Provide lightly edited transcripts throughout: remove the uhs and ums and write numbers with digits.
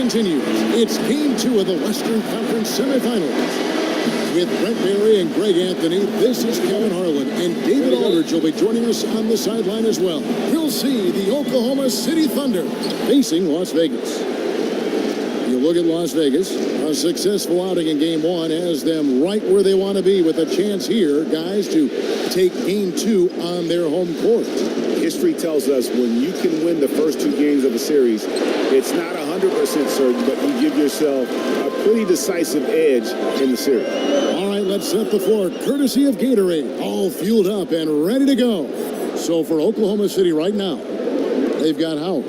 continues. It's Game 2 of the Western Conference semifinals. With Brent Barry and Greg Anthony, this is Kevin Harlan, and David Aldridge will be joining us on the sideline as well. We'll see the Oklahoma City Thunder facing Las Vegas. You look at Las Vegas, a successful outing in Game 1 has them right where they want to be with a chance here, guys, to take Game 2 on their home court. History tells us when you can win the first 2 games of a series, it's not 100% certain, but you give yourself a pretty decisive edge in the series. All right, let's set the floor, courtesy of Gatorade, all fueled up and ready to go. So for Oklahoma City right now, they've got Howard.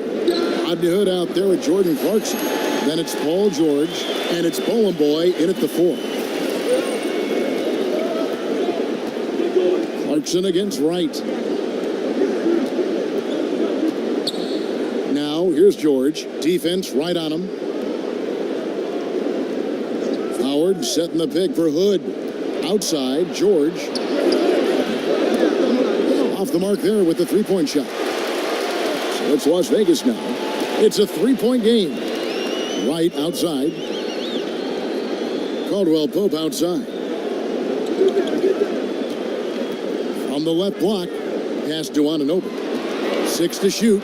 Rodney Hood out there with Jordan Clarkson. Then it's Paul George, and it's Bowling Boy in at the 4. Clarkson against Wright. Now, here's George. Defense right on him. Howard setting the pick for Hood. Outside, George. Off the mark there with the three-point shot. So it's Las Vegas now. It's a three-point game. Wright outside. Caldwell Pope outside. From the left block, pass Duananobi. 6 to shoot.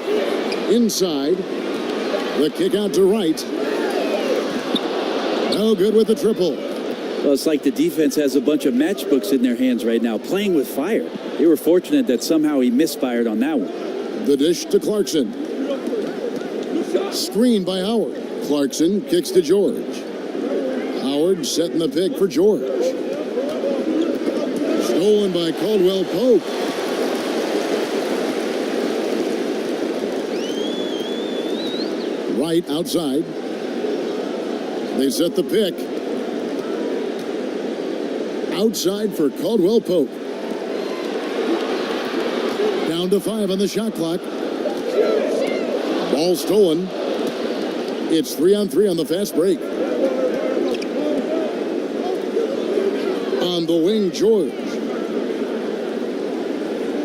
Inside. The kick out to Wright. No good with the triple. Well, it's like the defense has a bunch of matchbooks in their hands right now, playing with fire. They were fortunate that somehow he misfired on that one. The dish to Clarkson. Screen by Howard. Clarkson kicks to George. Howard setting the pick for George. Stolen by Caldwell Pope. Wright outside. They set the pick. Outside for Caldwell Pope. Down to 5 on the shot clock. Ball stolen. It's 3-on-3 on the fast break. On the wing, George.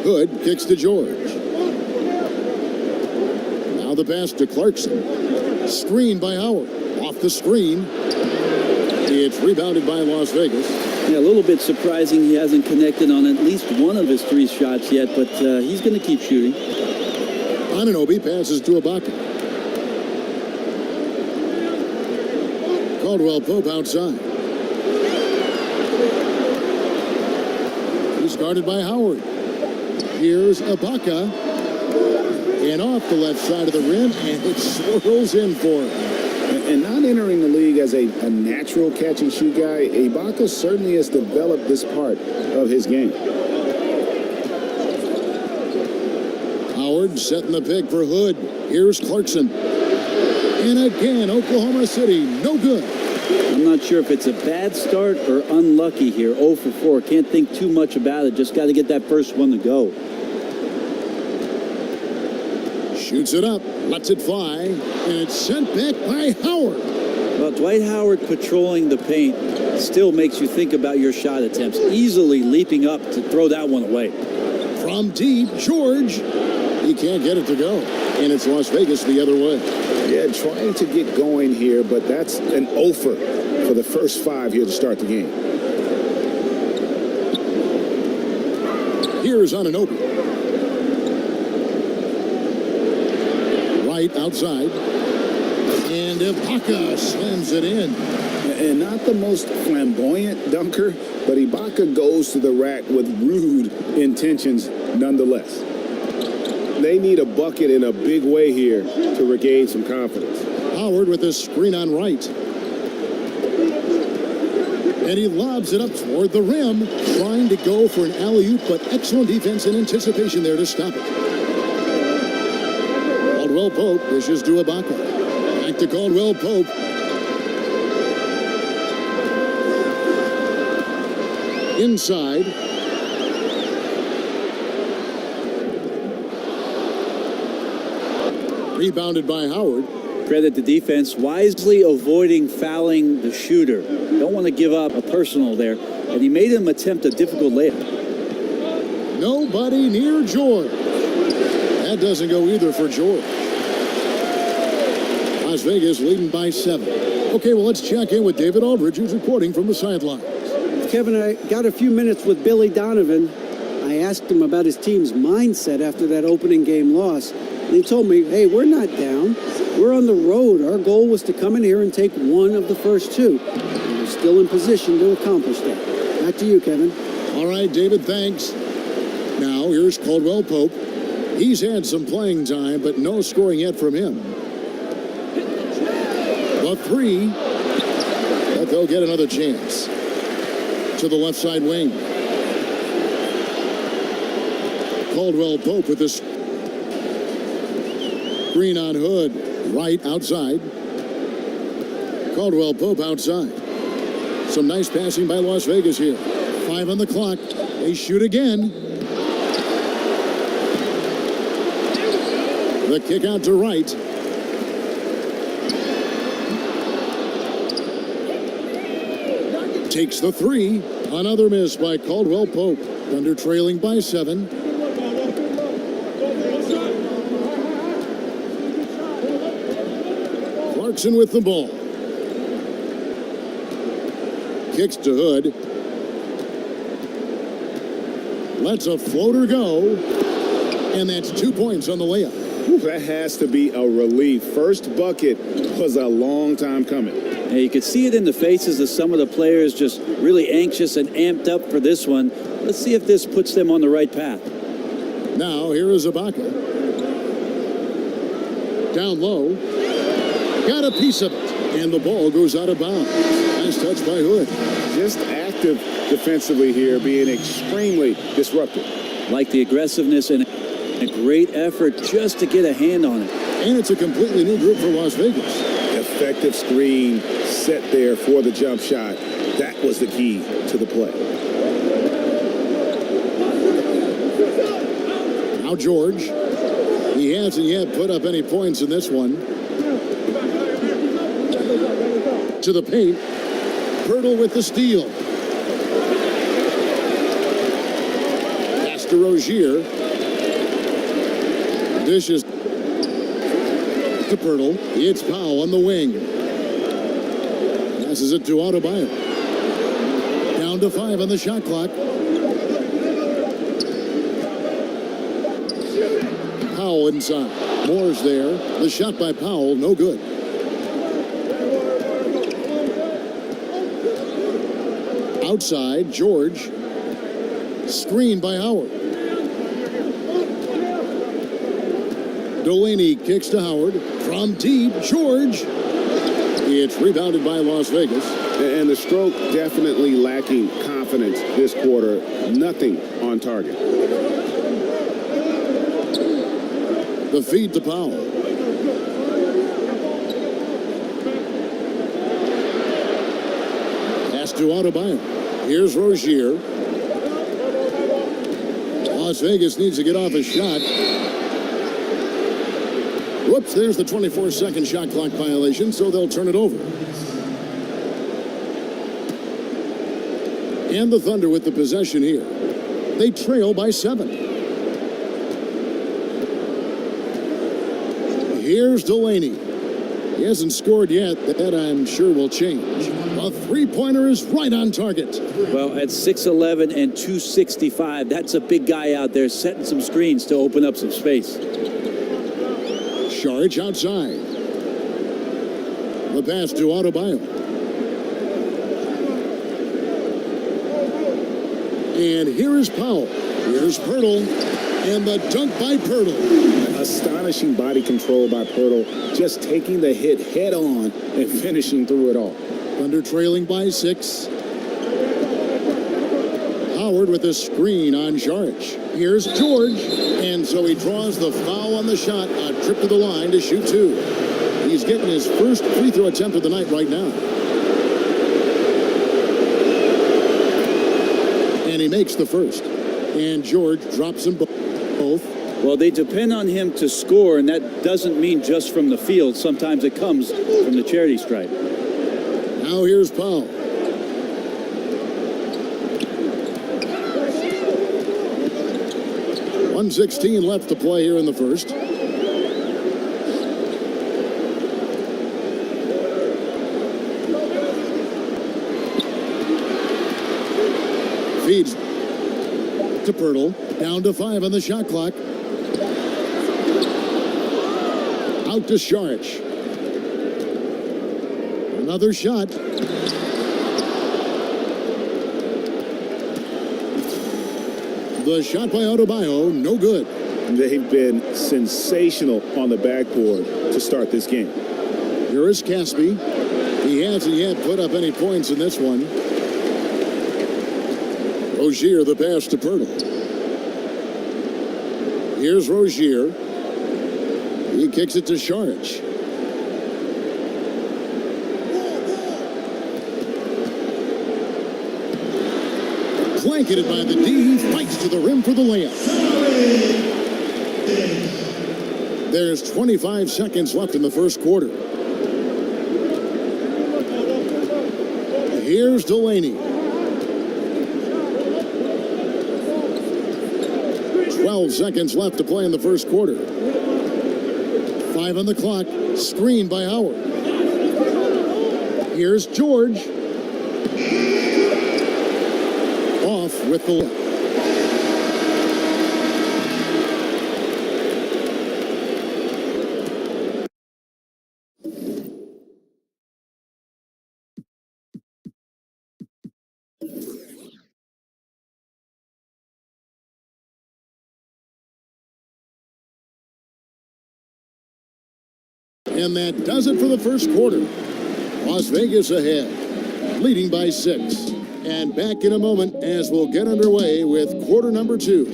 Hood kicks to George. Now the pass to Clarkson. Screen by Howard. Off the screen. It's rebounded by Las Vegas. Yeah, a little bit surprising he hasn't connected on at least one of his 3 shots yet, but he's going to keep shooting. Anunoby passes to Ibaka. Caldwell Pope outside. He's guarded by Howard. Here's Ibaka. And off the left side of the rim, and it swirls in for him. And not entering the league as a natural catch-and-shoot guy, Ibaka certainly has developed this part of his game. Howard setting the pick for Hood. Here's Clarkson. And again, Oklahoma City, no good. I'm not sure if it's a bad start or unlucky here. 0 for 4. Can't think too much about it. Just got to get that first one to go. Shoots it up, lets it fly, and it's sent back by Howard. Well, Dwight Howard patrolling the paint still makes you think about your shot attempts. Easily leaping up to throw that one away. From deep, George. He can't get it to go. And it's Las Vegas the other way. Yeah, trying to get going here, but that's an offer for the first 5 here to start the game. Here's Anunoby. Right outside. And Ibaka slams it in. And not the most flamboyant dunker, but Ibaka goes to the rack with rude intentions nonetheless. They need a bucket in a big way here to regain some confidence. Howard with a screen on Wright. And he lobs it up toward the rim, trying to go for an alley-oop, but excellent defense and anticipation there to stop it. Caldwell Pope pushes to Ibaka. Back to Caldwell Pope. Inside. Rebounded by Howard. Credit the defense, wisely avoiding fouling the shooter. Don't want to give up a personal there. And he made him attempt a difficult layup. Nobody near George. That doesn't go either for George. Las Vegas leading by 7. Okay, well, let's check in with David Aldridge, who's reporting from the sidelines. Kevin, I got a few minutes with Billy Donovan. I asked him about his team's mindset after that opening game loss. And he told me, hey, we're not down. We're on the road. Our goal was to come in here and take one of the first two. And we're still in position to accomplish that. Back to you, Kevin. All right, David, thanks. Now, here's Caldwell Pope. He's had some playing time, but no scoring yet from him. The three, but they'll get another chance. To the left side wing. Caldwell Pope with this screen on Hood, right outside. Caldwell Pope outside. Some nice passing by Las Vegas here. 5 on the clock. They shoot again. The kick out to right. Takes the three. Another miss by Caldwell Pope. Thunder trailing by 7. Clarkson with the ball. Kicks to Hood. Lets a floater go. And that's 2 points on the layup. That has to be a relief. First bucket was a long time coming. And you could see it in the faces of some of the players, just really anxious and amped up for this one. Let's see if this puts them on the right path. Now, here is Ibaka. Down low. Got a piece of it. And the ball goes out of bounds. Nice touch by Hood. Just active defensively here, being extremely disruptive. Like the aggressiveness and a great effort just to get a hand on it. And it's a completely new group for Las Vegas. Effective screen set there for the jump shot. That was the key to the play. Now George. He hasn't yet put up any points in this one. To the paint. Pirtle with the steal. Pass to Rozier. Dishes to Pirtle. It's Powell on the wing. Passes it to Adebayo. Down to 5 on the shot clock. Powell inside. Moore's there. The shot by Powell, no good. Outside, George. Screen by Howard. Delaney kicks to Howard. From deep, George. It's rebounded by Las Vegas. And the stroke definitely lacking confidence this quarter. Nothing on target. The feed to Powell. Pass to Adebayo. Here's Rozier. Las Vegas needs to get off a shot. Whoops, there's the 24-second shot clock violation, so they'll turn it over. And the Thunder with the possession here. They trail by 7. Here's Delaney. He hasn't scored yet. That I'm sure will change. A three-pointer is right on target. Well, at 6'11" and 265, that's a big guy out there setting some screens to open up some space. Saric outside. The pass to Adebayo. And here is Powell. Here's Pirtle. And the dunk by Pirtle. Astonishing body control by Pirtle. Just taking the hit head on and finishing through it all. Thunder trailing by 6. Howard with a screen on Saric. Here's George. And so he draws the foul on the shot. A trip to the line to shoot 2. He's getting his first free throw attempt of the night right now. And he makes the first. And George drops them both. Well, they depend on him to score, and that doesn't mean just from the field. Sometimes it comes from the charity stripe. Now here's Powell. .116 left to play here in the first. feeds to Pirtle. Down to 5 on the shot clock. Out to Saric. Another shot. The shot by Adebayo, no good. They've been sensational on the backboard to start this game. Here is Caspi. He hasn't yet put up any points in this one. Rozier, the pass to Pirtle. Here's Rozier. He kicks it to Saric. Blanketed by the D. Fights to the rim for the layup. There's 25 seconds left in the first quarter. Here's Delaney. 12 seconds left to play in the first quarter. 5 on the clock. Screen by Howard. Here's George. Off with the left. And that does it for the first quarter. Las Vegas ahead, leading by 6. And back in a moment as we'll get underway with quarter number 2.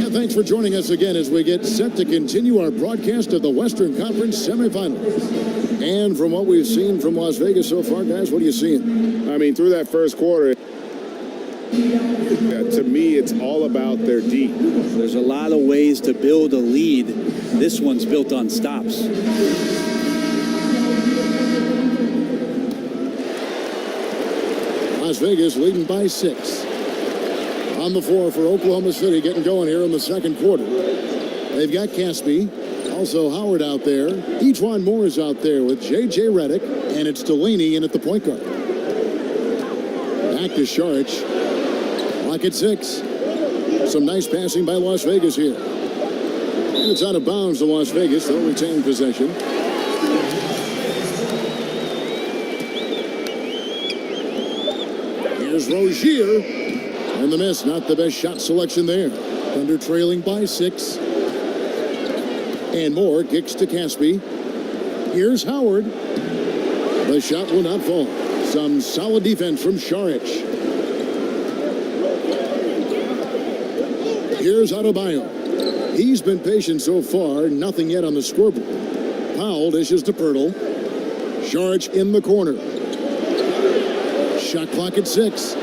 And thanks for joining us again as we get set to continue our broadcast of the Western Conference semifinals. And from what we've seen from Las Vegas so far, guys, what are you seeing? I mean, through that first quarter, to me, it's all about their D. There's a lot of ways to build a lead. This one's built on stops. Las Vegas leading by 6. On the floor for Oklahoma City, getting going here in the second quarter. They've got Caspi, also Howard out there. Ejuan Moore is out there with J.J. Redick, and it's Delaney in at the point guard. Back to Saric. Clock at 6. Some nice passing by Las Vegas here. And it's out of bounds to Las Vegas. They'll retain possession. Here's Rozier. And the miss, not the best shot selection there. Thunder trailing by 6. And Moore kicks to Caspi. Here's Howard. The shot will not fall. Some solid defense from Saric. Here's Adebayo. He's been patient so far. Nothing yet on the scoreboard. Powell dishes to Pirtle. Saric in the corner. Shot clock at 6.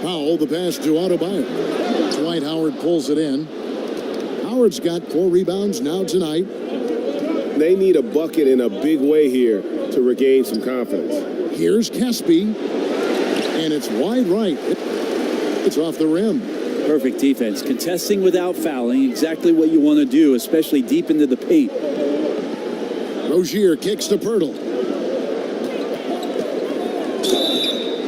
Powell, the pass to Adebayo. Dwight Howard pulls it in. Howard's got 4 rebounds now tonight. They need a bucket in a big way here to regain some confidence. Here's Caspi. And it's wide right. It's off the rim. Perfect defense. Contesting without fouling. Exactly what you want to do, especially deep into the paint. Rozier kicks to Pirtle.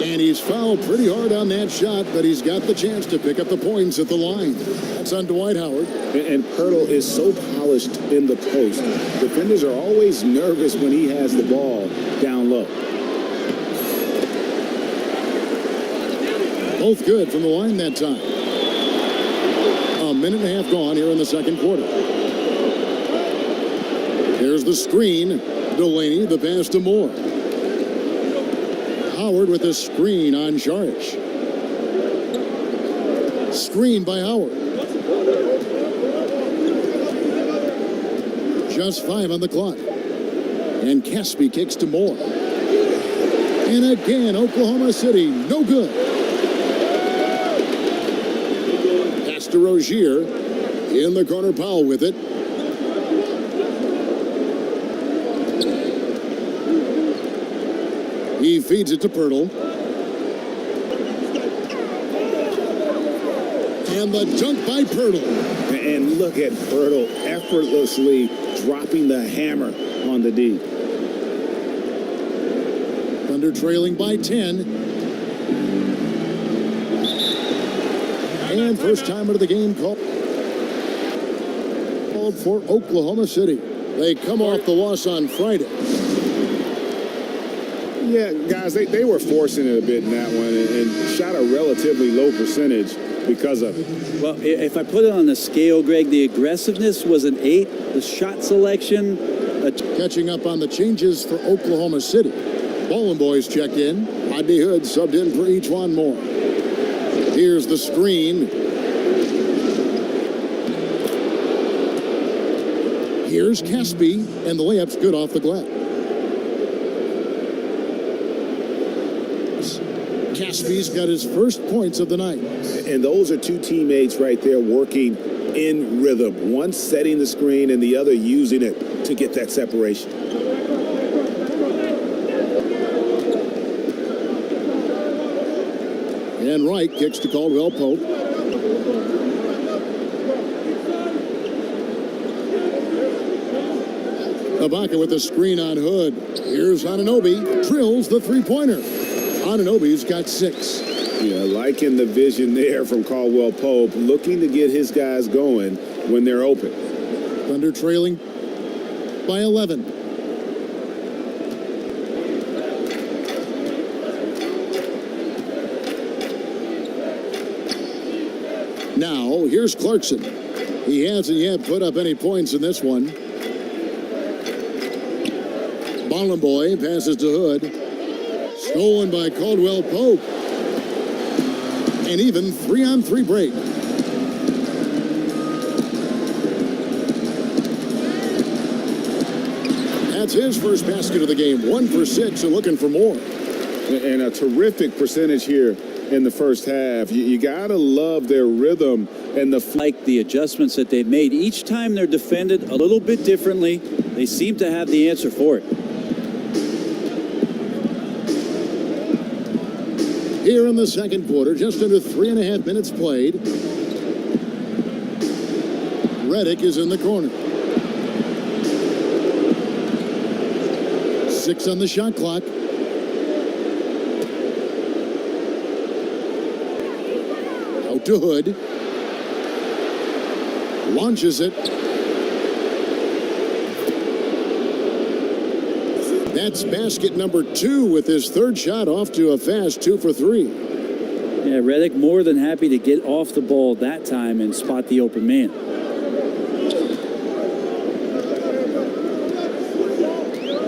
And he's fouled pretty hard on that shot, but he's got the chance to pick up the points at the line. That's on Dwight Howard. And Pirtle is so polished in the post. Defenders are always nervous when he has the ball down low. Both good from the line that time. A minute and a half gone here in the second quarter. Here's the screen. Delaney, the pass to Moore. Howard with a screen on Saric. Screen by Howard. Just 5 on the clock. And Caspi kicks to Moore. And again, Oklahoma City, no good. Pass to Rozier. In the corner, Powell with it. He feeds it to Pirtle. And the dunk by Pirtle. And look at Pirtle effortlessly dropping the hammer on the D. Thunder trailing by 10. And first timer of the game called for Oklahoma City. They come off the loss on Friday. Yeah, guys, they were forcing it a bit in that one and shot a relatively low percentage because of it. Well, if I put it on the scale, Greg, the aggressiveness was an 8. The shot selection, Catching up on the changes for Oklahoma City. Ballin' Boys check in. Rodney Hood subbed in for each one more. Here's the screen. Here's Caspi, and the layup's good off the glass. Caspi's got his first points of the night. And those are two teammates right there working in rhythm. One setting the screen and the other using it to get that separation. And Wright kicks to Caldwell Pope. Ibaka with the screen on Hood. Here's Anunoby. Drills the three-pointer. Anunoby's got 6. Yeah, liking the vision there from Caldwell Pope, looking to get his guys going when they're open. Thunder trailing by 11. Now, here's Clarkson. He hasn't yet put up any points in this one. Bollenboy passes to Hood. Stolen by Caldwell Pope. An even 3-on-3 break. That's his first basket of the game. 1 for 6 and looking for more. And a terrific percentage here in the first half. You got to love their rhythm and like the adjustments that they've made. Each time they're defended a little bit differently. They seem to have the answer for it. Here in the second quarter, just under 3.5 minutes played. Redick is in the corner. 6 on the shot clock. Out to Hood. Launches it. That's basket number 2 with his third shot off to a fast 2 for 3. Yeah, Redick more than happy to get off the ball that time and spot the open man.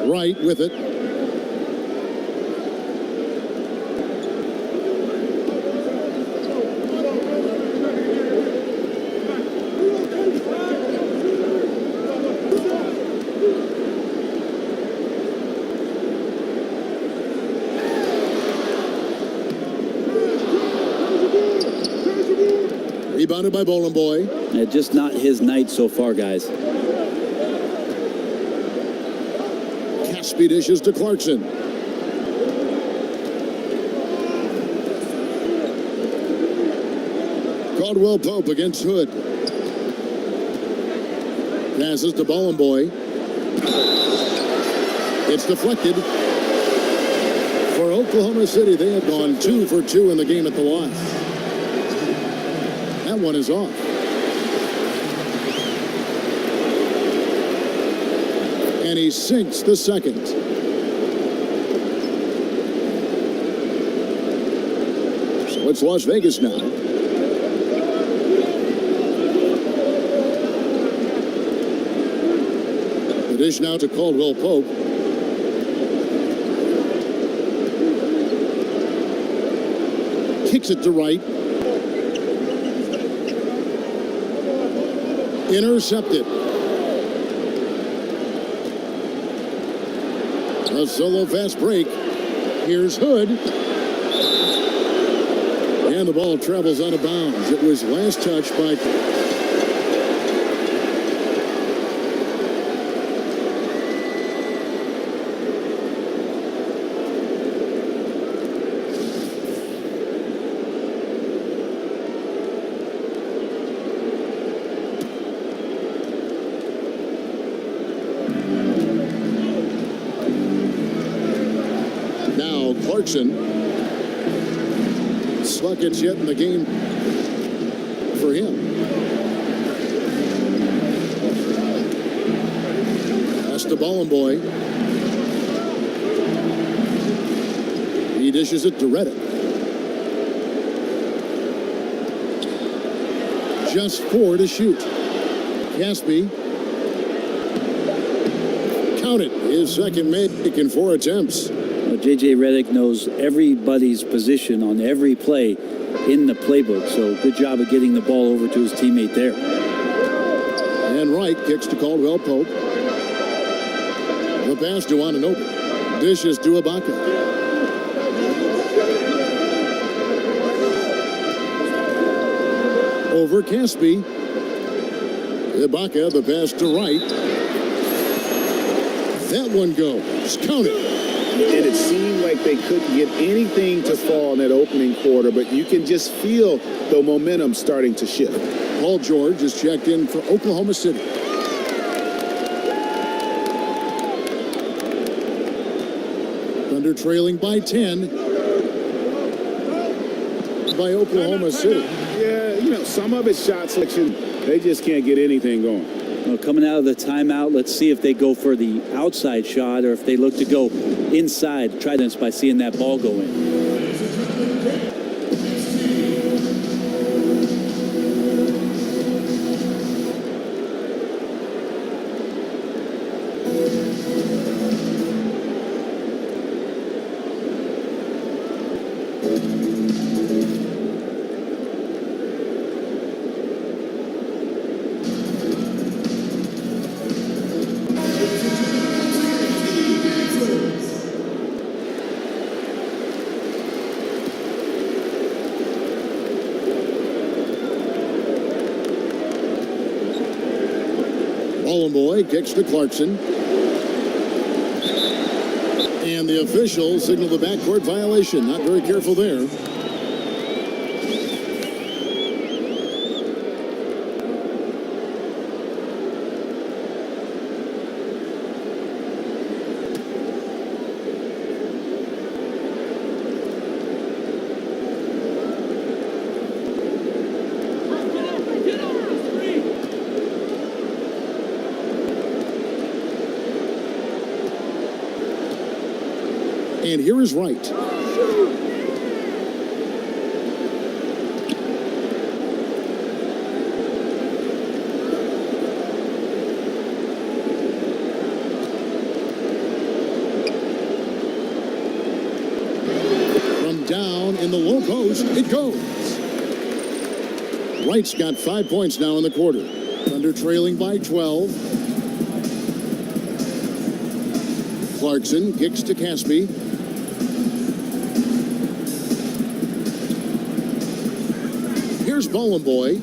Right with it. Rebounded by Bollenboy. Yeah, just not his night so far, guys. Caspi dishes to Clarkson. Caldwell Pope against Hood. Passes to Bollenboy. It's deflected. For Oklahoma City, they have gone 2 for 2 in the game at the line. That one is off. And he sinks the second. So it's Las Vegas now. The dish now to Caldwell Pope. Kicks it to Wright. Intercepted. A solo fast break. Here's Hood. And the ball travels out of bounds. It was last touched by... Clarkson. Buckets yet in the game for him. That's the Bollenboy. He dishes it to Reddick. Just 4 to shoot. Caspi. Count it. His second make in 4 attempts. Well, J.J. Redick knows everybody's position on every play in the playbook, so good job of getting the ball over to his teammate there. And Wright kicks to Caldwell Pope. The pass to Anunoby. Dishes to Ibaka. Over Caspi. Ibaka, the pass to Wright. That one goes. Count it. And it seemed like they couldn't get anything to fall in that opening quarter, but you can just feel the momentum starting to shift. Paul George is checked in for Oklahoma City. Thunder trailing by 10 by Oklahoma City. Yeah, you know, some of it's shot selection. They just can't get anything going. Well, coming out of the timeout, let's see if they go for the outside shot or if they look to go inside. Try this by seeing that ball go in. Bollenboy kicks to Clarkson. And the officials signal the backcourt violation. Not very careful there. And here is Wright. From down in the low post, it goes. Wright's got 5 points now in the quarter. Thunder trailing by 12. Clarkson kicks to Caspi. Here's Bollenboy.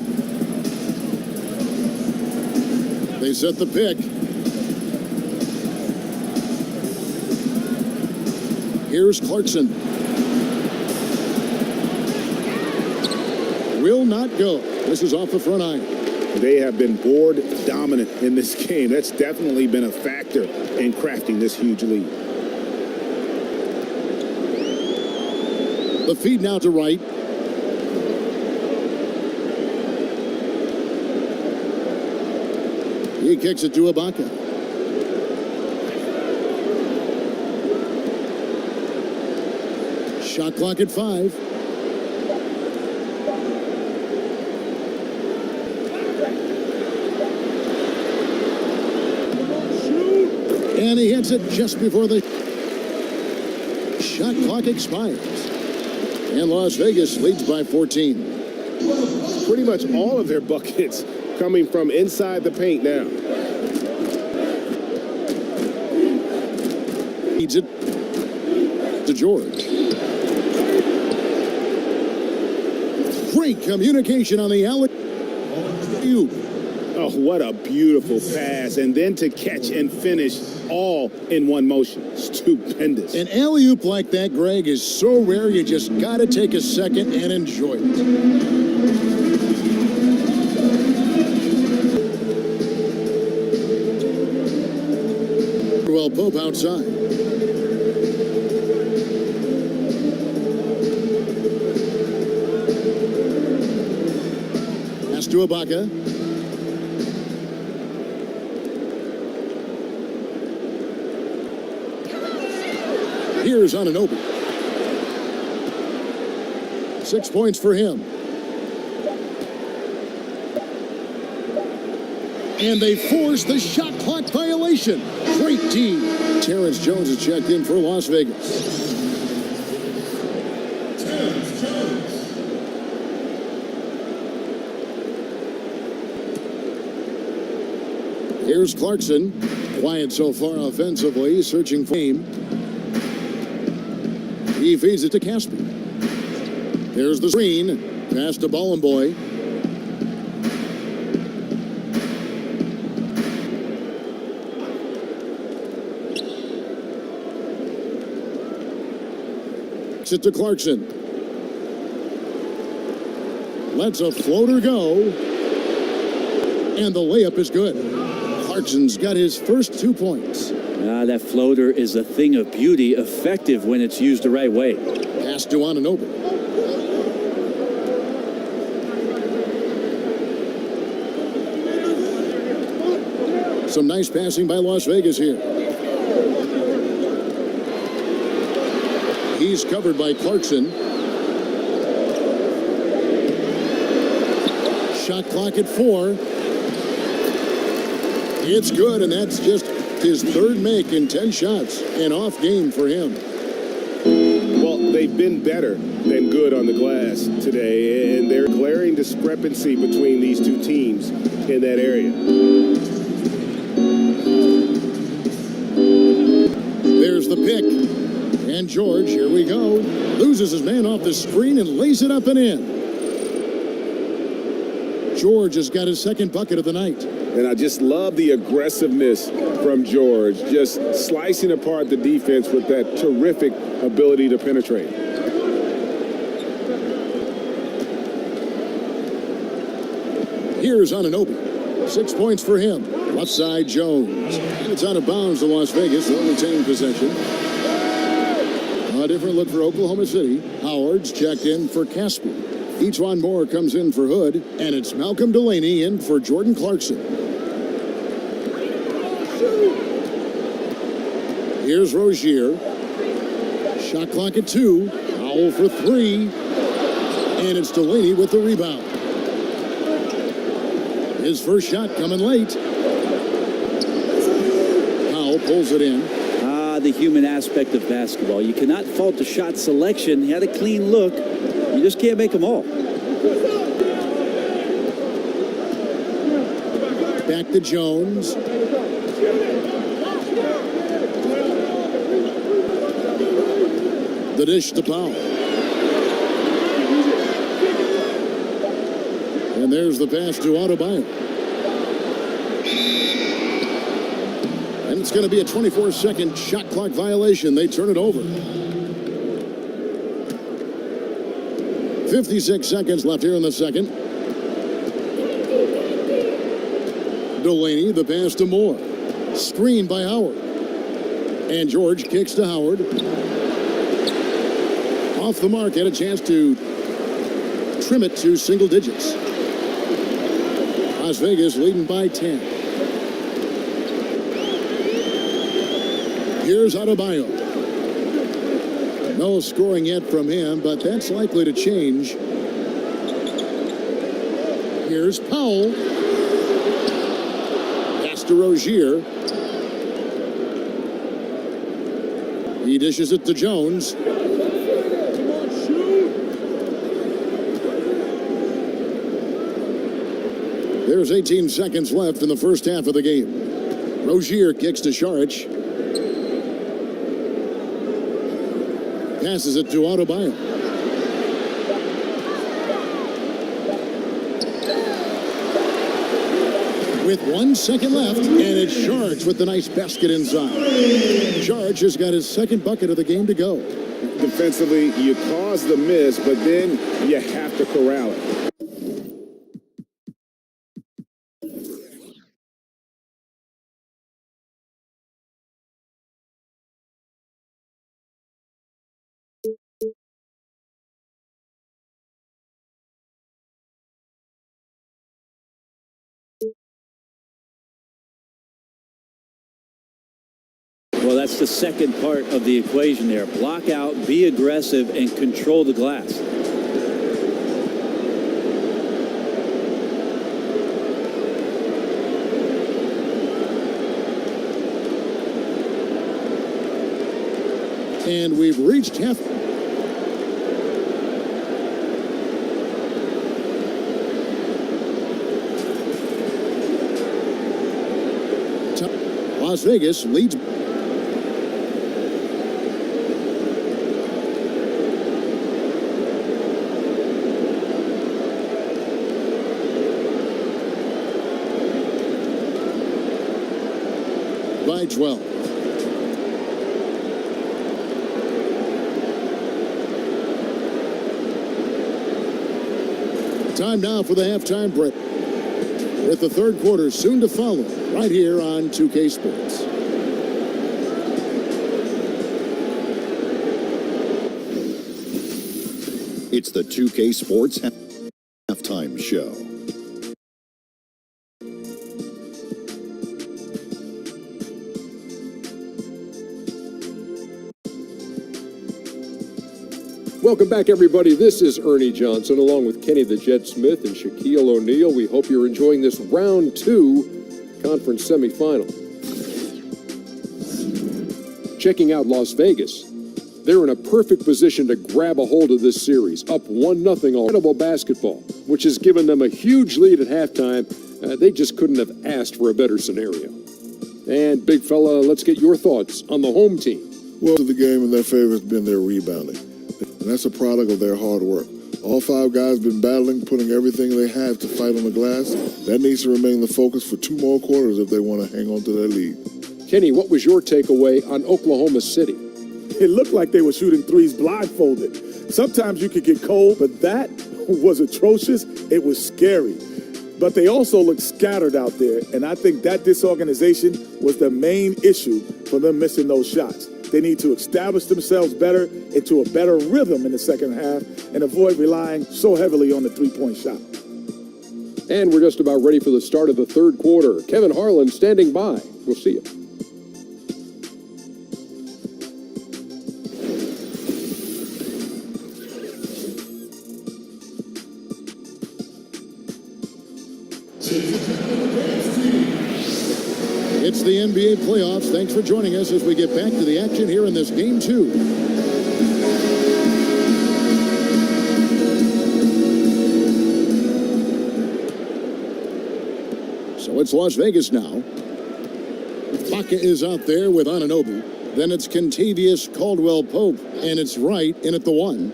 They set the pick. Here's Clarkson. Will not go. This is off the front iron. They have been board dominant in this game. That's definitely been a factor in crafting this huge lead. The feed now to Wright. He kicks it to Ibaka. Shot clock at 5. And he hits it just before the shot clock expires. And Las Vegas leads by 14. Pretty much all of their buckets coming from inside the paint now. Feeds it to George. Great communication on the alley-oop. Oh, what a beautiful pass. And then to catch and finish all in one motion. Stupendous. An alley-oop like that, Greg, is so rare you just got to take a second and enjoy it. Well, Pope outside. to Ibaka. Here's Anunoby. 6 points for him. And they force the shot clock violation. Great D. Terrence Jones is checked in for Las Vegas. Here's Clarkson. Quiet so far offensively, searching for game. He feeds it to Caspi. There's the screen. Pass to Bollenboy. It to Clarkson. Lets a floater go. And the layup is good. Clarkson's got his first 2 points. That floater is a thing of beauty, effective when it's used the right way. Pass to Anunoby. Some nice passing by Las Vegas here. He's covered by Clarkson. Shot clock at 4. It's good, and that's just his third make in 10 shots. An off game for him. Well, they've been better than good on the glass today, and there's glaring discrepancy between these two teams in that area. There's the pick. And George, here we go, loses his man off the screen and lays it up and in. George has got his second bucket of the night. And I just love the aggressiveness from George, just slicing apart the defense with that terrific ability to penetrate. Here's Anunoby. 6 points for him. Left side, Jones. And it's out of bounds to Las Vegas. They'll retain possession. A different look for Oklahoma City. Howard's checked in for Caspi. Each one more comes in for Hood. And it's Malcolm Delaney in for Jordan Clarkson. Here's Rozier. Shot clock at 2. Powell for 3. And it's Delaney with the rebound. His first shot coming late. Powell pulls it in. The human aspect of basketball. You cannot fault the shot selection. He had a clean look. You just can't make them all. Back to Jones. The dish to Powell. And there's the pass to Adebayo. And it's going to be a 24-second shot clock violation. They turn it over. 56 seconds left here in the second. Delaney, the pass to Moore. Screen by Howard. And George kicks to Howard. Off the mark, had a chance to trim it to single digits. Las Vegas leading by 10. Here's Adebayo. No scoring yet from him, but that's likely to change. Here's Powell. Pass to Rozier. He dishes it to Jones. There's 18 seconds left in the first half of the game. Rozier kicks to Saric. Passes it to Adebayo. With 1 second left, and it's Saric with the nice basket inside. Saric has got his second bucket of the game to go. Defensively, you cause the miss, but then you have to corral it. Well, that's the second part of the equation there. Block out, be aggressive, and control the glass. And we've reached half. Las Vegas leads. By 12. Time now for the halftime break, with the third quarter soon to follow, right here on 2K Sports. It's the 2K Sports halftime show. Welcome back, everybody. This is Ernie Johnson, along with Kenny the Jet Smith and Shaquille O'Neal. We hope you're enjoying this round 2 conference semifinal. Checking out Las Vegas. They're in a perfect position to grab a hold of this series, up 1-0 all. Incredible basketball, which has given them a huge lead at halftime. They just couldn't have asked for a better scenario. And, big fella, let's get your thoughts on the home team. Well, the game in their favor has been their rebounding. And that's a product of their hard work. All 5 guys been battling, putting everything they have to fight on the glass. That needs to remain the focus for 2 more quarters if they want to hang on to their lead. Kenny, what was your takeaway on Oklahoma City? It looked like they were shooting threes blindfolded. Sometimes you could get cold, but that was atrocious. It was scary. But they also looked scattered out there, and I think that disorganization was the main issue for them missing those shots. They need to establish themselves better into a better rhythm in the second half and avoid relying so heavily on the three-point shot. And we're just about ready for the start of the third quarter. Kevin Harlan standing by. We'll see you. It's the NBA playoffs. Thanks for joining us as we get back to the action here in this game 2. So it's Las Vegas now. Ibaka is out there with Anunoby. Then it's Kentavious Caldwell-Pope, and it's Wright in at the 1.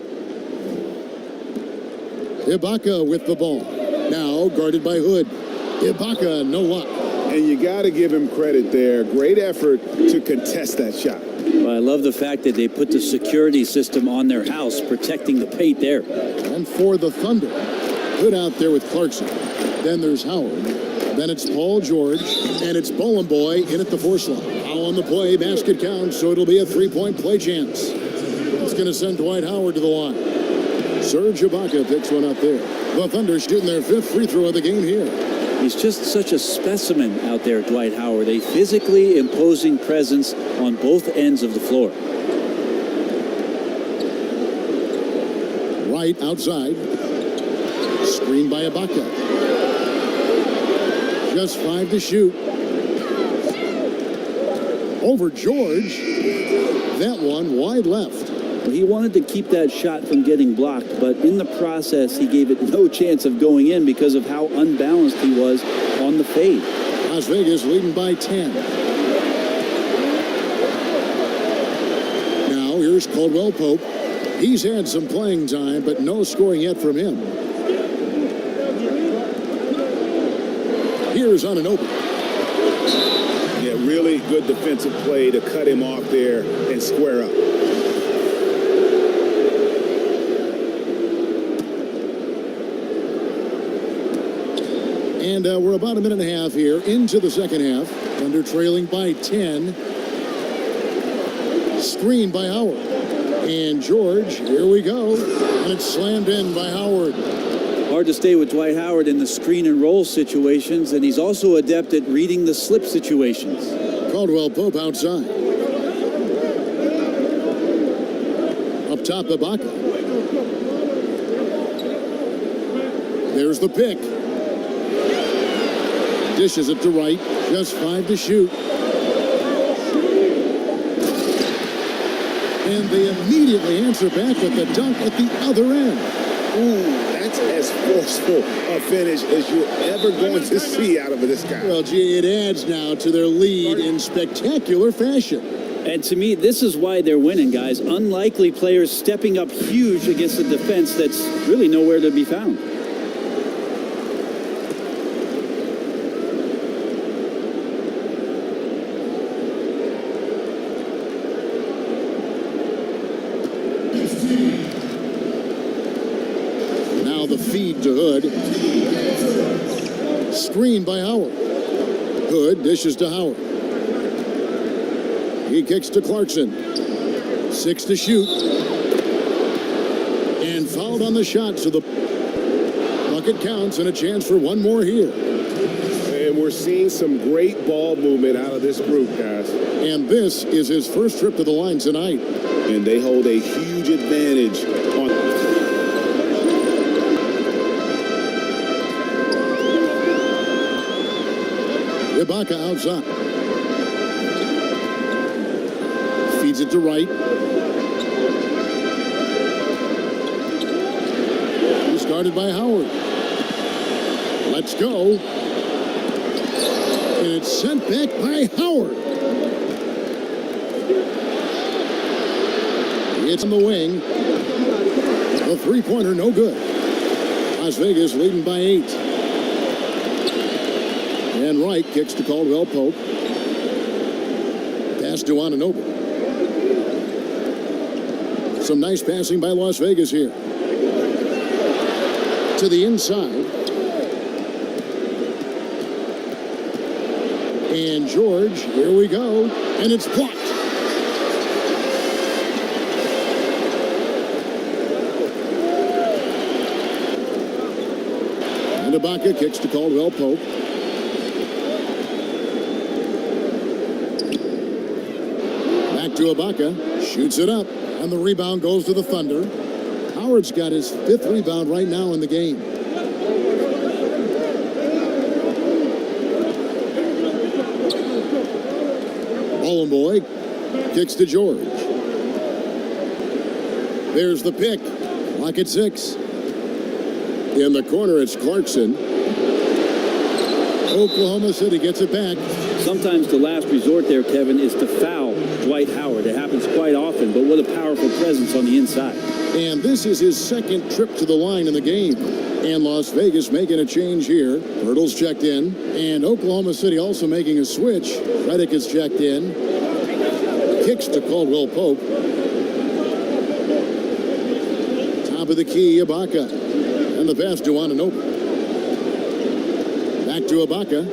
Ibaka with the ball. Now guarded by Hood. Ibaka, no luck. And you got to give him credit there. Great effort to contest that shot. Well, I love the fact that they put the security system on their house, protecting the paint there. And for the Thunder, Hood out there with Clarkson. Then there's Howard. Then it's Paul George. And it's Bowling Boy in at the 4 slot. Foul on the play, basket counts, so it'll be a 3-point play chance. It's going to send Dwight Howard to the line. Serge Ibaka picks one up there. The Thunder shooting their 5th free throw of the game here. He's just such a specimen out there, Dwight Howard. A physically imposing presence on both ends of the floor. Right outside. Screen by Ibaka. Just 5 to shoot. Over George. That one wide left. He wanted to keep that shot from getting blocked, but in the process, he gave it no chance of going in because of how unbalanced he was on the fade. Las Vegas leading by 10. Now here's Caldwell-Pope. He's had some playing time, but no scoring yet from him. Here's Anunoby. Yeah, really good defensive play to cut him off there and square up. And we're about a minute and a half here into the second half. Thunder trailing by 10. Screen by Howard. And George, here we go. And it's slammed in by Howard. Hard to stay with Dwight Howard in the screen and roll situations, and he's also adept at reading the slip situations. Caldwell-Pope outside. top Ibaka. There's the pick. Dishes it to Wright. Just 5 to shoot. And they immediately answer back with the dunk at the other end. Ooh, that's as forceful a finish as you're ever going to see out of this guy. Well, gee, it adds now to their lead in spectacular fashion. And to me, this is why they're winning, guys. Unlikely players stepping up huge against a defense that's really nowhere to be found. Now the feed to Hood. Screen by Howard. Hood dishes to Howard. He kicks to Clarkson. 6 to shoot. And fouled on the shot, so the bucket counts and a chance for one more here. And we're seeing some great ball movement out of this group, guys. And this is his first trip to the line tonight. And they hold a huge advantage on... Ibaka outside. Feeds it to Wright. Started by Howard. Let's go. And it's sent back by Howard. It's on the wing. The three-pointer, no good. Las Vegas leading by 8. And Wright kicks to Caldwell Pope. Pass to Anunoby. Some nice passing by Las Vegas here. To the inside. And George, here we go. And it's blocked. And Ibaka kicks to Caldwell Pope. Back to Ibaka. Shoots it up. And the rebound goes to the Thunder. Howard's got his 5th rebound right now in the game. Ballin' boy kicks to George. There's the pick. Lock at 6. In the corner, it's Clarkson. Oklahoma City gets it back. Sometimes the last resort there, Kevin, is to foul Dwight Howard. It happens quite often, but what a powerful presence on the inside. And this is his 2nd trip to the line in the game. And Las Vegas making a change here. Hurdle's checked in. And Oklahoma City also making a switch. Redick is checked in. Kicks to Caldwell Pope. Top of the key, Ibaka. And the pass to Anunoby. Back to Ibaka.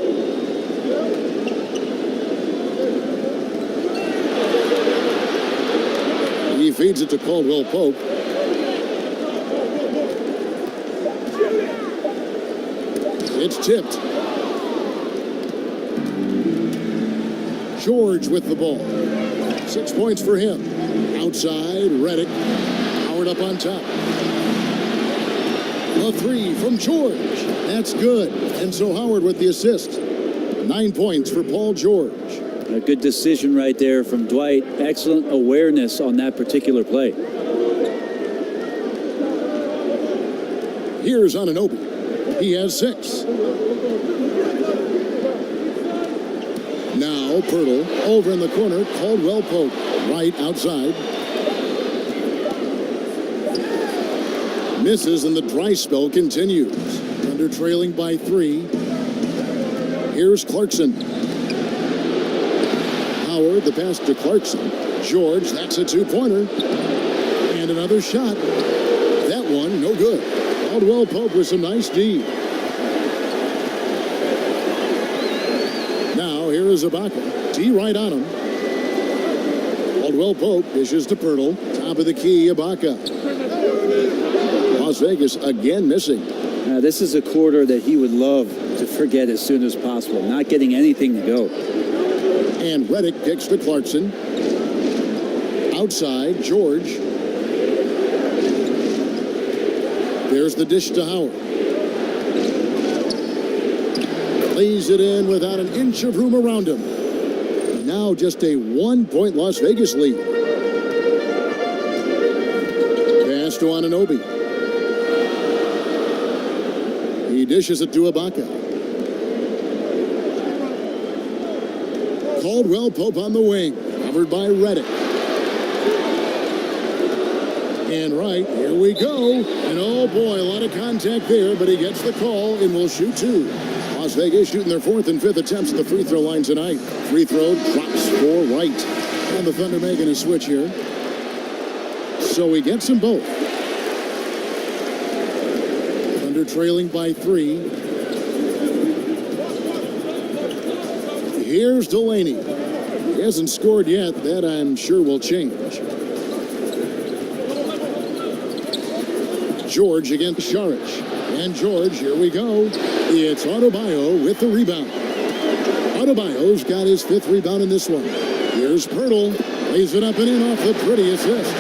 He feeds it to Caldwell Pope. It's tipped. George with the ball. 6 points for him. Outside, Redick. Howard up on top. A 3 from George. That's good. And so Howard with the assist. 9 points for Paul George. A good decision right there from Dwight. Excellent awareness on that particular play. Here's Anunoby. He has 6. Now Pirtle over in the corner. Caldwell Pope right outside. Misses and the dry spell continues. Thunder trailing by 3. Here's Clarkson. Howard, the pass to Clarkson. George, that's a 2-pointer. And another shot. That one, no good. Caldwell Pope with some nice D. Now, here is Ibaka. D right on him. Caldwell Pope dishes to Pirtle. Top of the key, Ibaka. Las Vegas again missing. This is a quarter that he would love to forget as soon as possible. Not getting anything to go. And Redick kicks to Clarkson. Outside, George. There's the dish to Howard. Lays it in without an inch of room around him. Now just a 1-point Las Vegas lead. Pass to Anunoby. He dishes it to Ibaka. Caldwell Pope on the wing, covered by Reddick. And right, here we go. And oh boy, a lot of contact there, but he gets the call and will shoot two. Las Vegas shooting their 4th and 5th attempts at the free throw line tonight. Free throw drops for Wright. And the Thunder making a switch here. So he gets them both. Thunder trailing by 3. Here's Delaney. He hasn't scored yet. That I'm sure will change. George against Saric. And George, here we go. It's Adebayo with the rebound. Adebayo's got his 5th rebound in this one. Here's Pirtle. Lays it up and in off the pretty assist.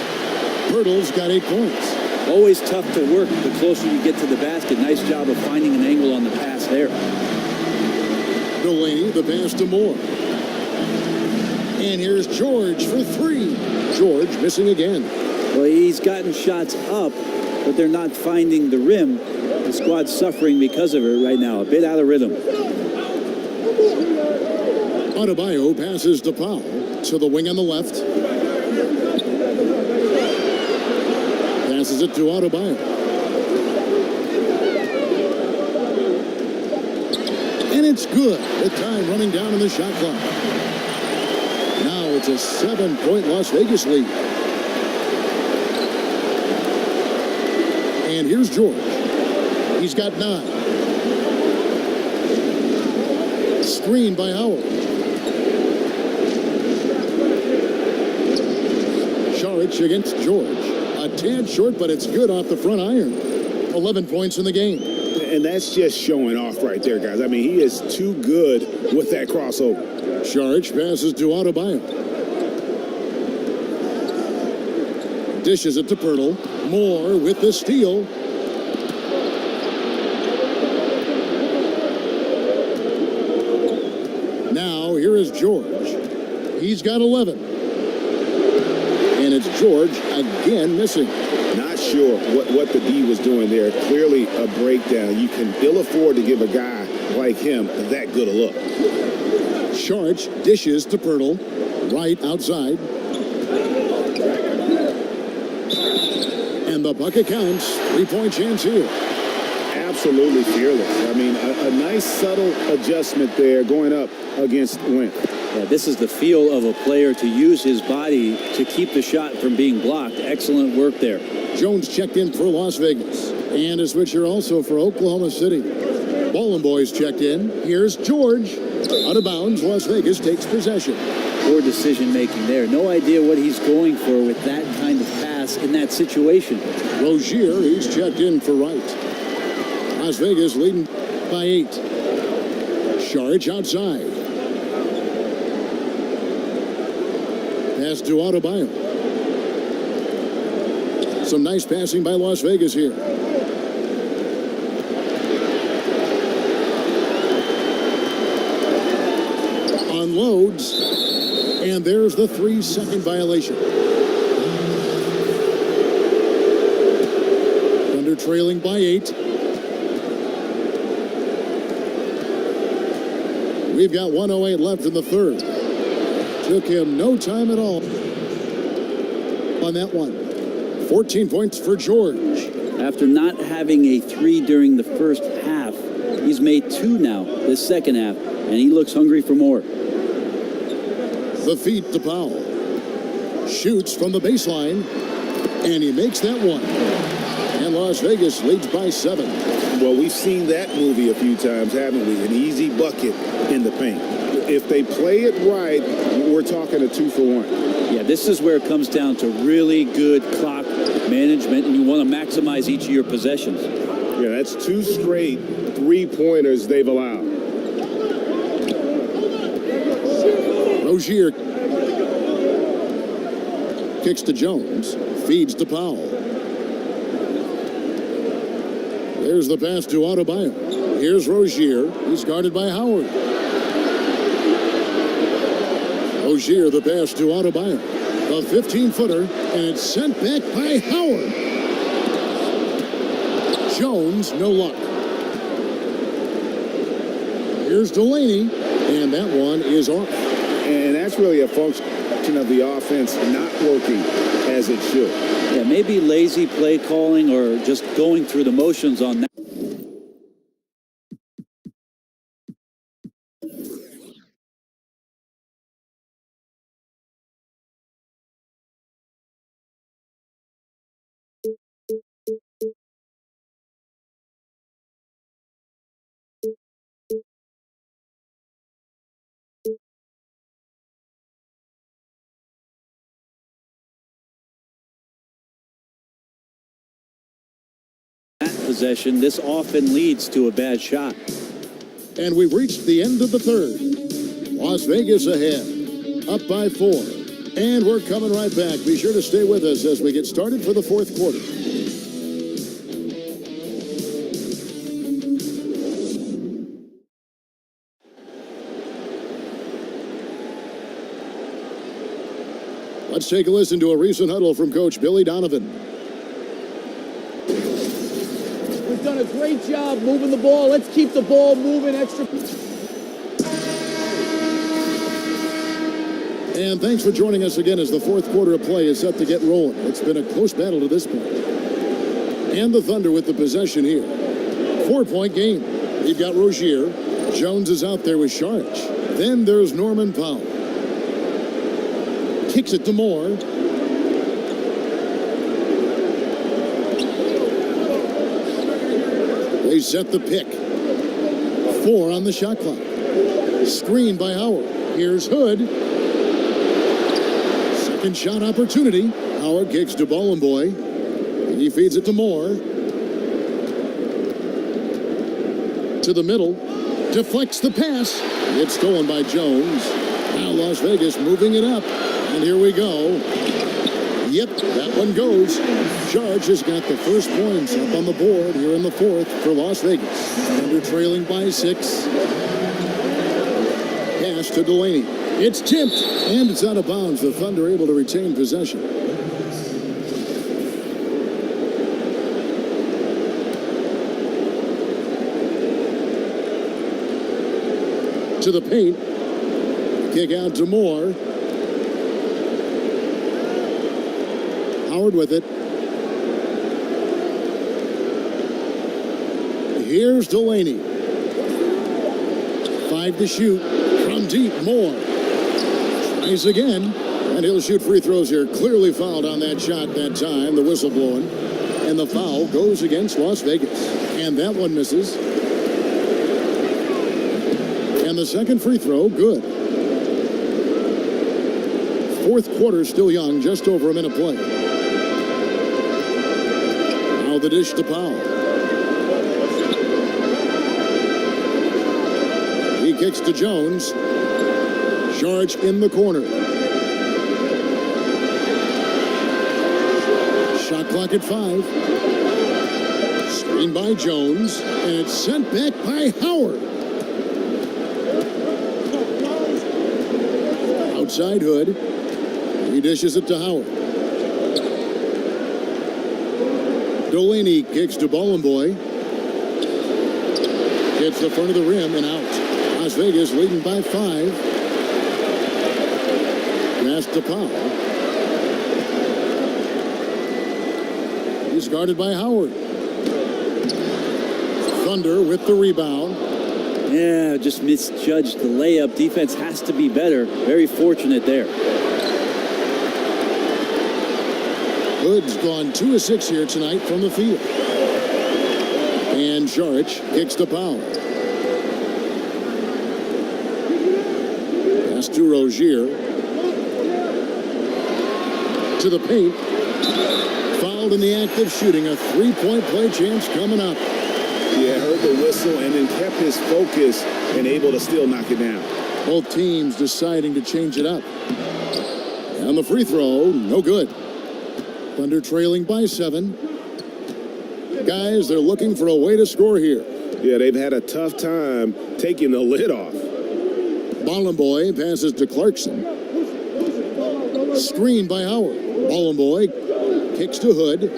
Pirtle's got 8 points. Always tough to work the closer you get to the basket. Nice job of finding an angle on the pass there. Delaney, the pass to Moore. And here's George for 3. George missing again. Well, he's gotten shots up, but they're not finding the rim. The squad's suffering because of it right now. A bit out of rhythm. Adebayo passes to Powell to the wing on the left. Passes it to Adebayo. And it's good. The time running down in the shot clock. Now it's a 7-point Las Vegas lead. And here's George. He's got 9. Screen by Howard. Saric against George. A tad short, but it's good off the front iron. 11 points in the game. And that's just showing off right there, guys. I mean, he is too good with that crossover. Saric passes to Adebayo. Dishes it to Pirtle. Moore with the steal. Now, here is George. He's got 11. And it's George again missing. Not sure what the D was doing there. Clearly a breakdown. You can ill afford to give a guy like him that good a look. Saric dishes to Pirtle. Right outside. And the bucket counts. 3-point chance here. Absolutely fearless. I mean, a nice subtle adjustment there going up against Wentz. Yeah, this is the feel of a player to use his body to keep the shot from being blocked. Excellent work there. Jones checked in for Las Vegas. And a switcher also for Oklahoma City. Ballin' Boys checked in. Here's George. Out of bounds, Las Vegas takes possession. Poor decision making there. No idea what he's going for with that kind of pass in that situation. Rozier, he's checked in for Wright. Las Vegas leading by 8. Saric outside. Pass to Adebayo. Some nice passing by Las Vegas here. Unloads. And there's the 3-second violation. Thunder trailing by 8. We've got 1:08 left in the third. Took him no time at all on that one. 14 points for George. After not having a 3 during the first half, he's made 2 now this second half, and he looks hungry for more. The feed to Powell. Shoots from the baseline, and he makes that one. And Las Vegas leads by 7. Well, we've seen that movie a few times, haven't we? An easy bucket in the paint. If they play it right, we're talking a 2-for-1. Yeah, this is where it comes down to really good clock management, and you want to maximize each of your possessions. Yeah, that's 2 straight 3-pointers they've allowed. Rozier kicks to Jones. Feeds to Powell. There's the pass to Adebayo. Here's Rozier. He's guarded by Howard. Rozier, the pass to Adebayo. The 15-footer, and it's sent back by Howard. Jones, no luck. Here's Delaney, and that one is off. And that's really a function of the offense not working as it should. Yeah, maybe lazy play calling or just going through the motions on that. Possession, this often leads to a bad shot. And we've reached the end of the third. Las Vegas ahead, up by 4. And we're coming right back. Be sure to stay with us as we get started for the fourth quarter. Let's take a listen to a recent huddle from Coach Billy Donovan. We've done a great job moving the ball. Let's keep the ball moving extra. And thanks for joining us again as the fourth quarter of play is set to get rolling. It's been a close battle to this point. And the Thunder with the possession here. 4-point game. You've got Rozier. Jones is out there with Sharch. Then there's Norman Powell. Kicks it to Moore. They set the pick. 4 on the shot clock. Screen by Howard. Here's Hood. Second shot opportunity. Howard kicks to Bollenboy. He feeds it to Moore. To the middle. Deflects the pass. It's stolen by Jones. Now Las Vegas moving it up. And here we go. Yep, that one goes. Charge has got the first points up on the board here in the fourth for Las Vegas. Thunder trailing by 6. Pass to Delaney. It's tipped, and it's out of bounds. The Thunder able to retain possession. To the paint. Kick out to Moore. Howard with it. Here's Delaney. 5 to shoot. From deep, Moore. Tries again. And he'll shoot free throws here. Clearly fouled on that shot that time. The whistle blowing. And the foul goes against Las Vegas. And that one misses. And the second free throw, good. Fourth quarter still young. Just over a minute play. Now the dish to Powell. He kicks to Jones. Charge in the corner. Shot clock at 5. Screen by Jones. And it's sent back by Howard. Outside Hood. He dishes it to Howard. Delaney kicks to Bollenboy. Hits the front of the rim and out. Las Vegas leading by 5. Pass to Powell. He's guarded by Howard. Thunder with the rebound. Yeah, just misjudged the layup. Defense has to be better. Very fortunate there. Hood's gone 2 of 6 here tonight from the field. And Saric kicks to Powell. Pass to Rozier. To the paint. Fouled in the act of shooting. A 3-point play chance coming up. Yeah, heard the whistle and then kept his focus and able to still knock it down. Both teams deciding to change it up. And the free throw, no good. Thunder trailing by 7. Guys, they're looking for a way to score here. Yeah, they've had a tough time taking the lid off. Bollenboy passes to Clarkson. Screen by Howard. Bollenboy kicks to Hood.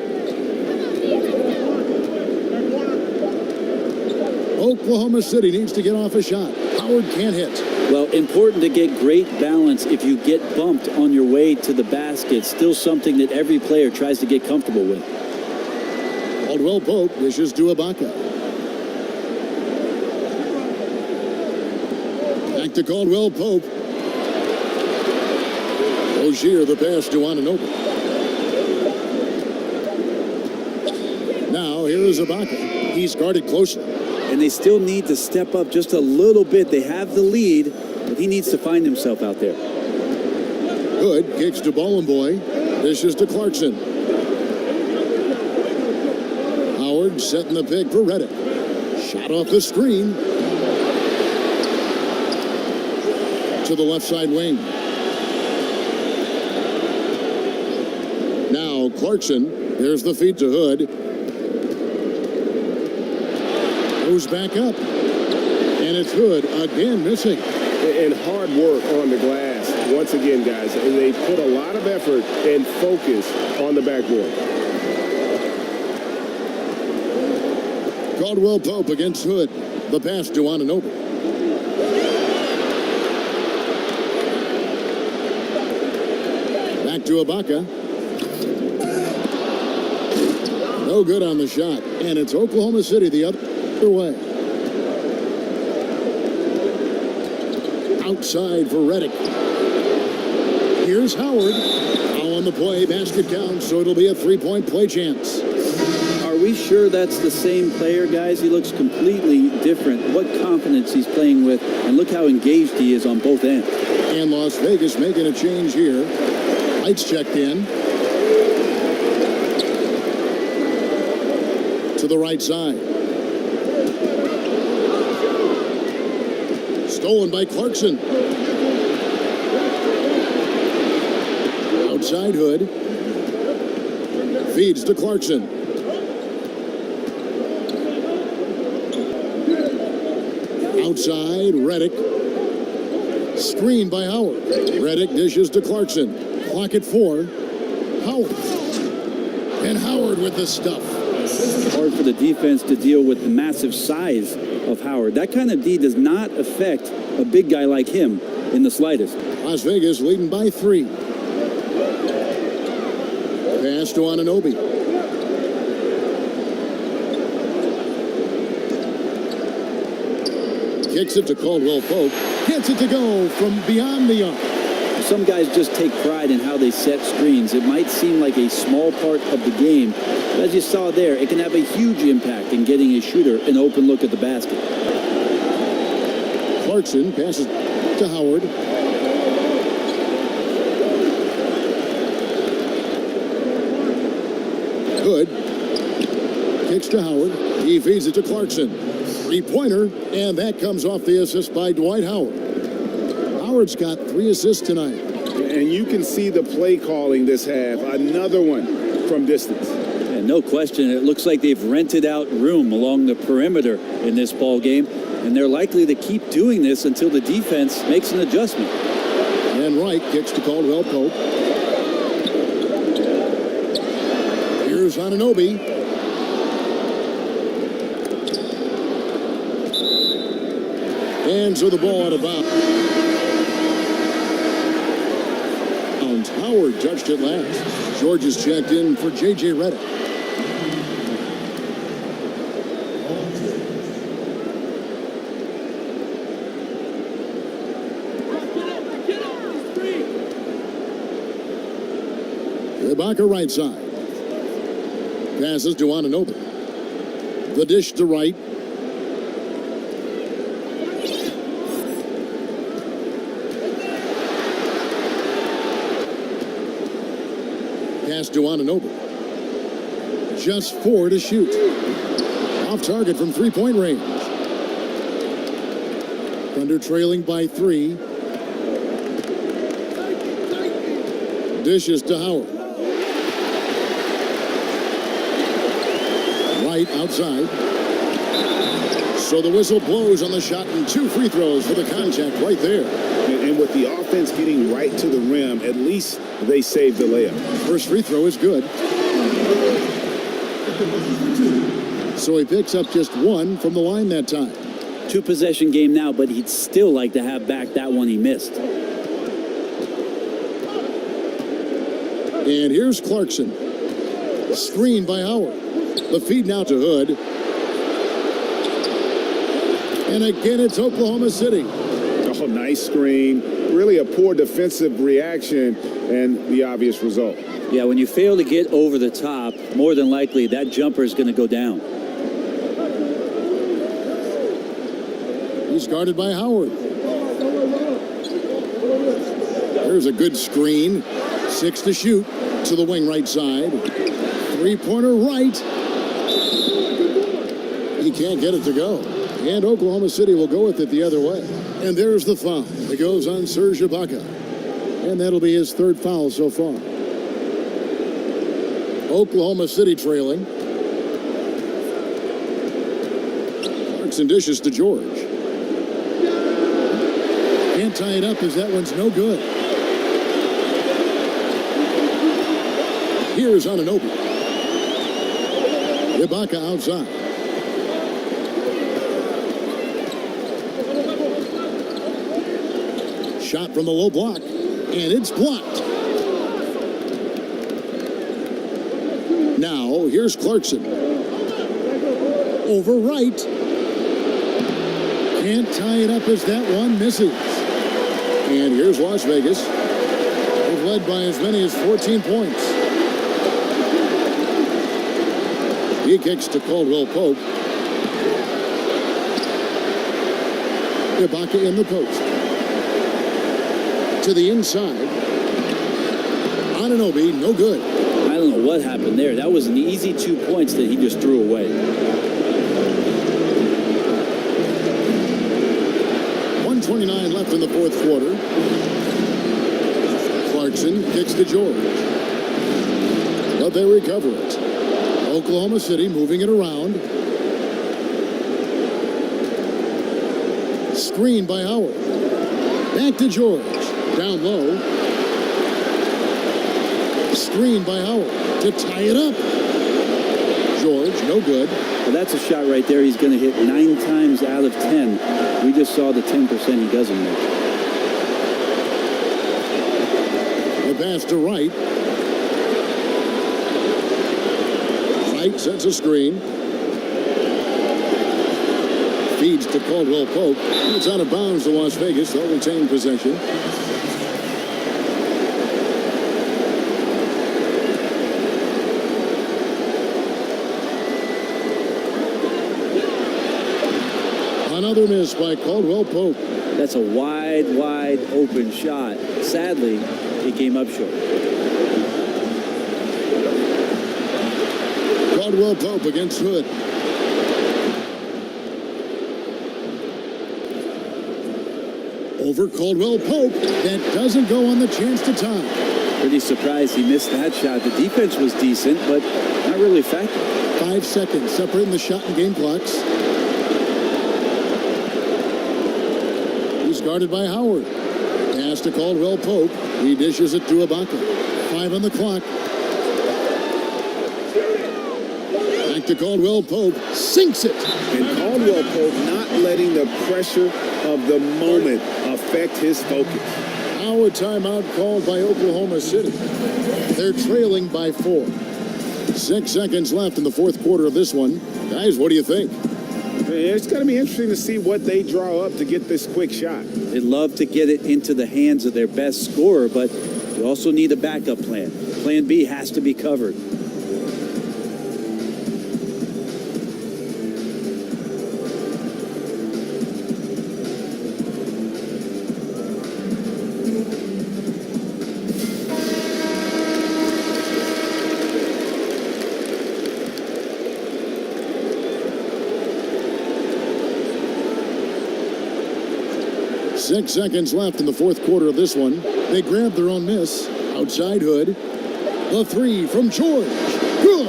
Oklahoma City needs to get off a shot. Howard can't hit. Well, important to get great balance if you get bumped on your way to the basket. Still something that every player tries to get comfortable with. Caldwell Pope dishes to Ibaka. Back to Caldwell Pope. Rozier the pass to Anunoby. Now here is Ibaka. He's guarded closely. And they still need to step up just a little bit. They have the lead, but he needs to find himself out there. Hood kicks to Bollenboy. Dishes to Clarkson. Howard setting the pick for Reddick. Shot off the screen. To the left side wing. Now Clarkson. There's the feed to Hood. Goes back up. And it's Hood again missing. And hard work on the glass. Once again, guys, and they put a lot of effort and focus on the backboard. Caldwell Pope against Hood. The pass to Anunoby. Back to Ibaka. No good on the shot. And it's Oklahoma City the other way. Outside for Reddick. Here's Howard. Now on the play. Basket counts, so it'll be a three-point play chance. Are we sure that's the same player, guys? He looks completely different. What confidence he's playing with, and look how engaged he is on both ends. And Las Vegas making a change here. Lights checked in. To the right side. Stolen by Clarkson. Outside Hood. Feeds to Clarkson. Outside, Reddick. Screen by Howard. Reddick dishes to Clarkson. Clock at 4. Howard. And Howard with the stuff. Hard for the defense to deal with the massive size of Howard. That kind of D does not affect a big guy like him in the slightest. Las Vegas leading by 3. Pass to Anunoby. Kicks it to Caldwell Pope. Gets it to go from beyond the arc. Some guys just take pride in how they set screens. It might seem like a small part of the game, but as you saw there, it can have a huge impact in getting a shooter an open look at the basket. Clarkson passes to Howard. Hood kicks to Howard. He feeds it to Clarkson. Three-pointer, and that comes off the assist by Dwight Howard. Howard's got 3 assists tonight. And you can see the play calling this half. Another one from distance. And no question, it looks like they've rented out room along the perimeter in this ball game, and they're likely to keep doing this until the defense makes an adjustment. And Wright kicks to Caldwell Pope. Here's Anunoby. And so the ball out of bounds. Howard touched it last. George is checked in for J.J. Redick. Ibaka right side. Passes to Anunoby. The dish to Wright. Pass to Anunoby. Just 4 to shoot. Off target from three-point range. Thunder trailing by 3. Dishes to Howard. Right outside. So the whistle blows on the shot and 2 free throws for the contact right there. And with the offense getting right to the rim, at least they saved the layup. First free throw is good. So he picks up just 1 from the line that time. 2-possession game now, but he'd still like to have back that one he missed. And here's Clarkson. Screen by Howard. The feed now to Hood. And again, it's Oklahoma City. Oh, nice screen. Really a poor defensive reaction and the obvious result. Yeah, when you fail to get over the top, more than likely that jumper is going to go down. He's guarded by Howard. There's a good screen. 6 to shoot to the wing right side. 3-pointer right. He can't get it to go. And Oklahoma City will go with it the other way. And there's the foul. It goes on Serge Ibaka. And that'll be his 3rd foul so far. Oklahoma City trailing. Clarkson dishes to George. Can't tie it up as that one's no good. Here's Anunoby. Ibaka outside. Shot from the low block, and it's blocked. Now, here's Clarkson. Over right. Can't tie it up as that one misses. And here's Las Vegas. They've led by as many as 14 points. He kicks to Caldwell Pope. Ibaka in the post. To the inside. Anunoby, no good. I don't know what happened there. That was an easy 2 points that he just threw away. 1:29 left in the 4th quarter. Clarkson kicks to George. But they recover it. Oklahoma City moving it around. Screen by Howard. Back to George. Down low. Screen by Howard to tie it up. George, no good. Well, that's a shot right there he's going to hit 9 times out of 10. We just saw the 10% he doesn't make. The pass to Wright. Wright sets a screen. Feeds to Caldwell Pope. It's out of bounds to Las Vegas. They'll retain possession. Another miss by Caldwell Pope. That's a wide open shot. Sadly, it came up short. Caldwell Pope against Hood. Over Caldwell Pope. That doesn't go on the chance to tie. Pretty surprised he missed that shot. The defense was decent, but not really effective. 5 seconds separating the shot and game clocks. He's guarded by Howard. Pass to Caldwell Pope. He dishes it to Ibaka. 5 on the clock. Back to Caldwell Pope. Sinks it. And Caldwell Pope not letting the pressure of the moment affect his focus. Now a timeout called by Oklahoma City. They're trailing by 4. 6 seconds left in the 4th quarter of this one. Guys, what do you think? It's going to be interesting to see what they draw up to get this quick shot. They'd love to get it into the hands of their best scorer, but you also need a backup plan. Plan B has to be covered. Six seconds left in the 4th quarter of this one. They grab their own miss. Outside Hood. The 3 from George. Good.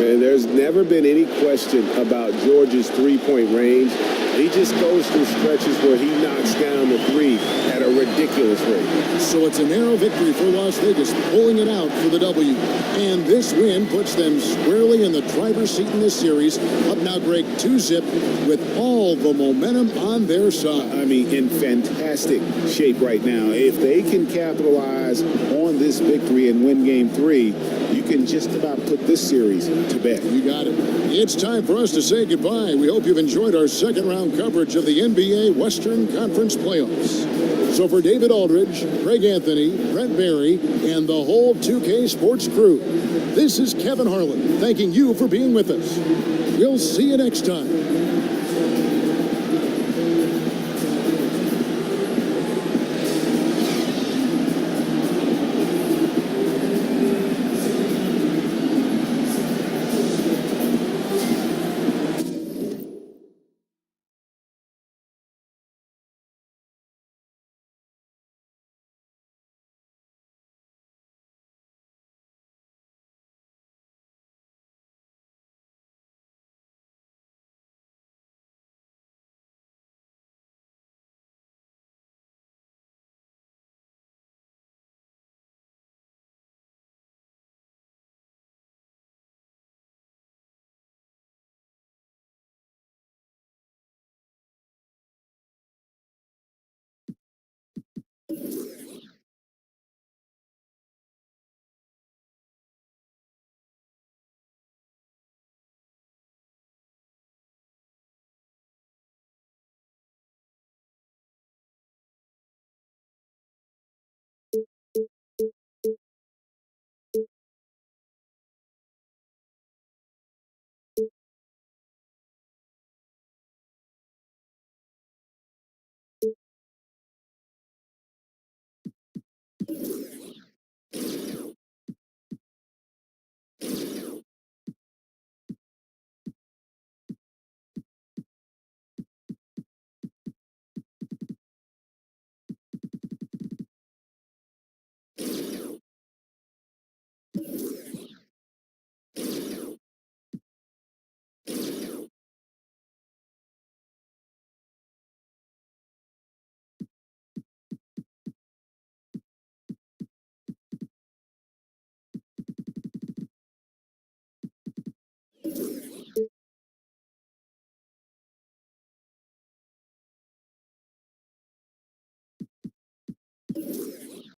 And there's never been any question about George's three-point range. He just goes through stretches where he knocks down the three at a ridiculous rate. So it's a narrow victory for Las Vegas, pulling it out for the W. And this win puts them squarely in the driver's seat in this series. Up now, Greg, 2-zip with all the momentum on their side. I mean, in fantastic shape right now. If they can capitalize on this victory and win game 3, you can just about put this series to bed. You got it. It's time for us to say goodbye. We hope you've enjoyed our second round coverage of the NBA Western Conference Playoffs. So for David Aldridge, Greg Anthony, Brent Barry, and the whole 2K Sports crew, this is Kevin Harlan thanking you for being with us. We'll see you next time